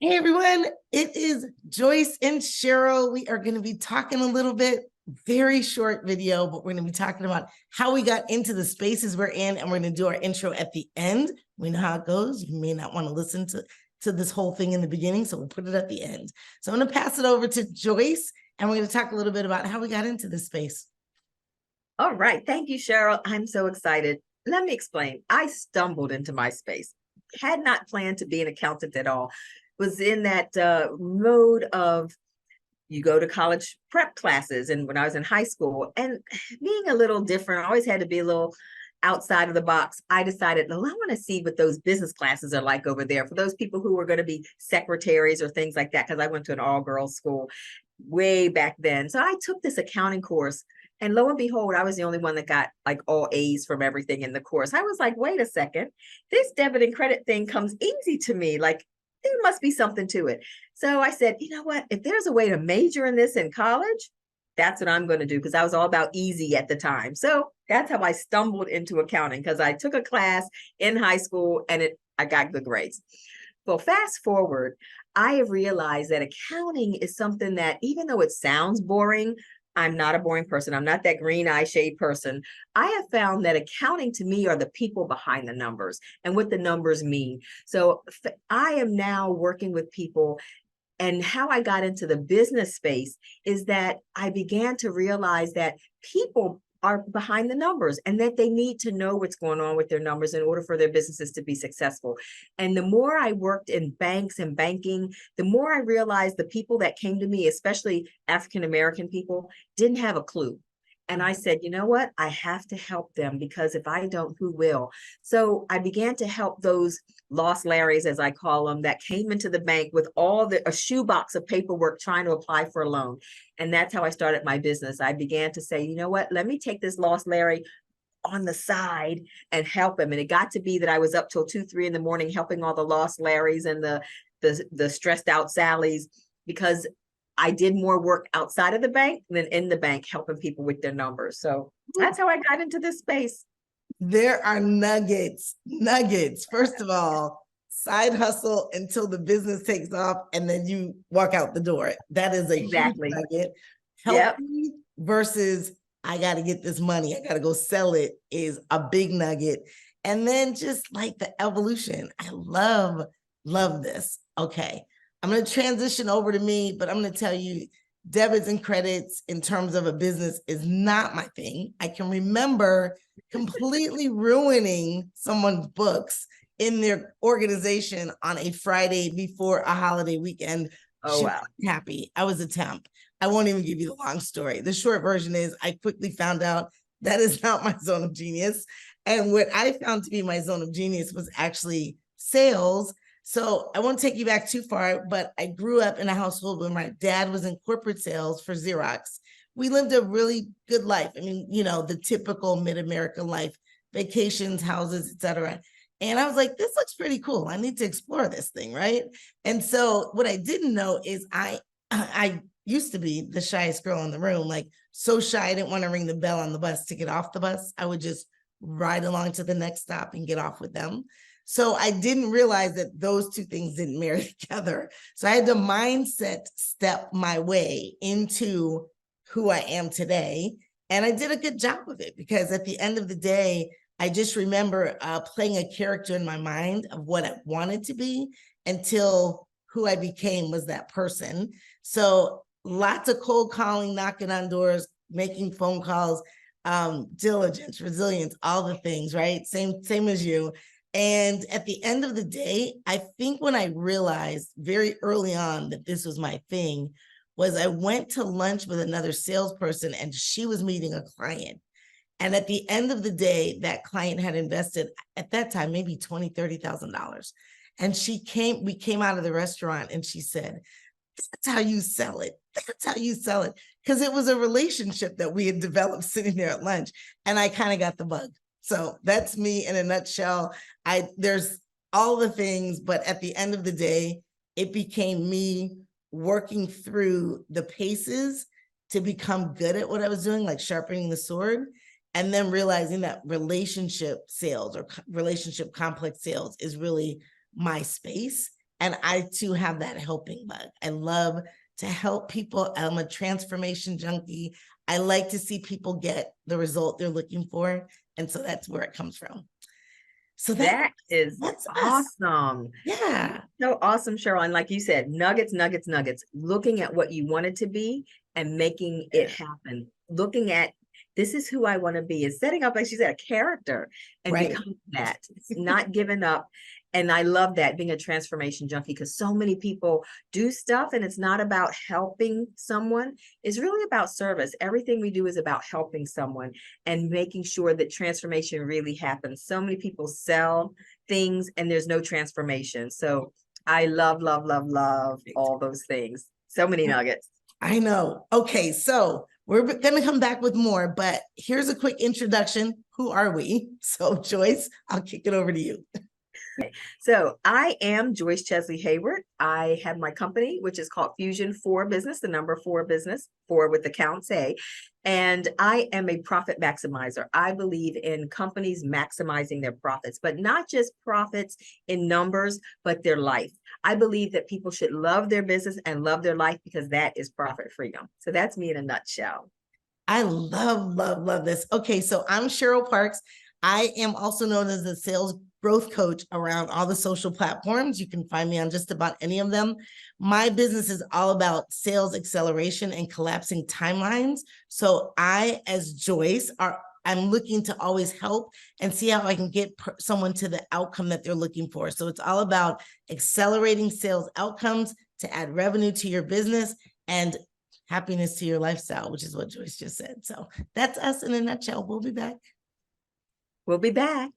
Hey everyone, it is Joyce and Cheryl. We are going to be talking a little bit, very short video, but we're going to be talking about how we got into the spaces we're in, and we're going to do our intro at the end. We know how it goes. You may not want to listen to this whole thing in the beginning, so we'll put it at the end. So I'm going to pass it over to Joyce, and we're going to talk a little bit about how we got into this space. All right. Thank you, Cheryl. I'm so excited. Let me explain. I stumbled into my space, had not planned to be an accountant at all, was in that mode of you go to college prep classes. And when I was in high school and being a little different, I always had to be a little outside of the box. I decided, no, I want to see what those business classes are like over there for those people who were going to be secretaries or things like that, because I went to an all-girls school way back then. So I took this accounting course. And lo and behold, I was the only one that got like all A's from everything in the course. I was like, wait a second, this debit and credit thing comes easy to me. Like, there must be something to it. So I said, you know what? If there's a way to major in this in college, that's what I'm going to do, because I was all about easy at the time. So that's how I stumbled into accounting, because I took a class in high school and I got good grades. Well, fast forward, I have realized that accounting is something that, even though it sounds boring, I'm not a boring person. I'm not that green eye shade person. I have found that accounting to me are the people behind the numbers and what the numbers mean. So I am now working with people, and how I got into the business space is that I began to realize that people are behind the numbers and that they need to know what's going on with their numbers in order for their businesses to be successful. And the more I worked in banks and banking, the more I realized the people that came to me, especially African-American people, didn't have a clue. And I said, you know what? I have to help them, because if I don't, who will? So I began to help those lost Larrys, as I call them, that came into the bank with a shoebox of paperwork trying to apply for a loan. And that's how I started my business. I began to say, you know what? Let me take this lost Larry on the side and help him. And it got to be that I was up till 2, 3 in the morning helping all the lost Larrys and the stressed out Sallys, because I did more work outside of the bank than in the bank helping people with their numbers. So that's how I got into this space. There are nuggets. First of all, side hustle until the business takes off, and then you walk out the door. That is a huge nugget. Help me versus I got to get this money, I got to go sell it, is a big nugget. And then just like the evolution, I love this. Okay, I'm going to transition over to me, but I'm going to tell you, debits and credits in terms of a business is not my thing. I can remember completely ruining someone's books in their organization on a Friday before a holiday weekend. Oh, wow. Happy. I was a temp. I won't even give you the long story. The short version is I quickly found out that is not my zone of genius. And what I found to be my zone of genius was actually sales. So I won't take you back too far, but I grew up in a household where my dad was in corporate sales for Xerox. We lived a really good life. I mean, you know, the typical mid-American life, vacations, houses, etc. And I was like, this looks pretty cool. I need to explore this thing, right? And so what I didn't know is I used to be the shyest girl in the room, like so shy I didn't want to ring the bell on the bus to get off the bus. I would just ride along to the next stop and get off with them. So I didn't realize that those two things didn't marry together. So I had to mindset step my way into who I am today. And I did a good job of it, because at the end of the day, I just remember playing a character in my mind of what I wanted to be, until who I became was that person. So lots of cold calling, knocking on doors, making phone calls, diligence, resilience, all the things, right? Same as you. And at the end of the day, I think when I realized very early on that this was my thing, was I went to lunch with another salesperson and she was meeting a client. And at the end of the day, that client had invested at that time, maybe $20,000, $30,000. And we came out of the restaurant and she said, that's how you sell it. That's how you sell it. Because it was a relationship that we had developed sitting there at lunch. And I kind of got the bug. So that's me in a nutshell. There's all the things, but at the end of the day, it became me working through the paces to become good at what I was doing, like sharpening the sword, and then realizing that relationship sales or relationship complex sales is really my space. And I too have that helping bug. I love to help people. I'm a transformation junkie. I like to see people get the result they're looking for. And so that's where it comes from. So That is that's us. awesome. Yeah. So awesome, Cheryl. And like you said, nuggets, nuggets, nuggets, looking at what you want it to be and making it happen. Looking at this is who I want to be, is setting up, like she said, a character and Right. becoming that. It's not giving up. And I love that, being a transformation junkie, because so many people do stuff and it's not about helping someone. It's really about service. Everything we do is about helping someone and making sure that transformation really happens. So many people sell things and there's no transformation. So I love, love, love, love all those things. So many nuggets. I know. Okay, so we're going to come back with more, but here's a quick introduction. Who are we? So Joyce, I'll kick it over to you. So I am Joyce Chesley Hayward. I have my company, which is called Fusion 4 Business, the number 4 business, 4 with the counts A. And I am a profit maximizer. I believe in companies maximizing their profits, but not just profits in numbers, but their life. I believe that people should love their business and love their life, because that is profit freedom. So that's me in a nutshell. I love, love, love this. Okay, so I'm Cheryl Parks. I am also known as a sales growth coach around all the social platforms. You can find me on just about any of them. My business is all about sales acceleration and collapsing timelines. So I, as Joyce, I'm looking to always help and see how I can get someone to the outcome that they're looking for. So it's all about accelerating sales outcomes to add revenue to your business and happiness to your lifestyle, which is what Joyce just said. So that's us in a nutshell. We'll be back. We'll be back.